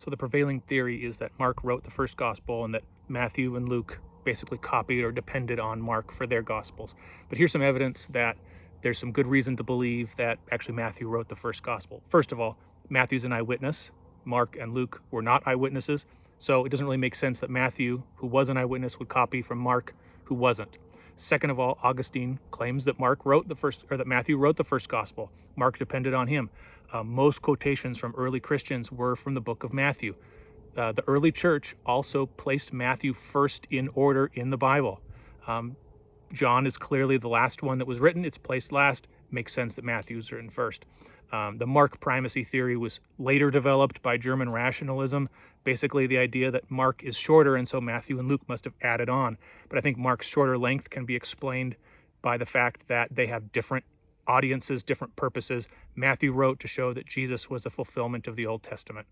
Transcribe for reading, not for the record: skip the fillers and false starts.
So the prevailing theory is that Mark wrote the first gospel and that Matthew and Luke basically copied or depended on Mark for their gospels. But here's some evidence that there's some good reason to believe that actually Matthew wrote the first gospel. First of all, Matthew's an eyewitness. Mark and Luke were not eyewitnesses. So it doesn't really make sense that Matthew, who was an eyewitness, would copy from Mark, who wasn't. Second of all, Augustine claims that Matthew wrote the first gospel. Mark depended on him. Most quotations from early Christians were from the book of Matthew. The early church also placed Matthew first in order in the Bible. John is clearly the last one that was written. It's placed last. Makes sense that Matthew's written first. The Mark primacy theory was later developed by German rationalism. Basically, the idea that Mark is shorter, and so Matthew and Luke must have added on. But I think Mark's shorter length can be explained by the fact that they have different audiences, different purposes. Matthew wrote to show that Jesus was a fulfillment of the Old Testament.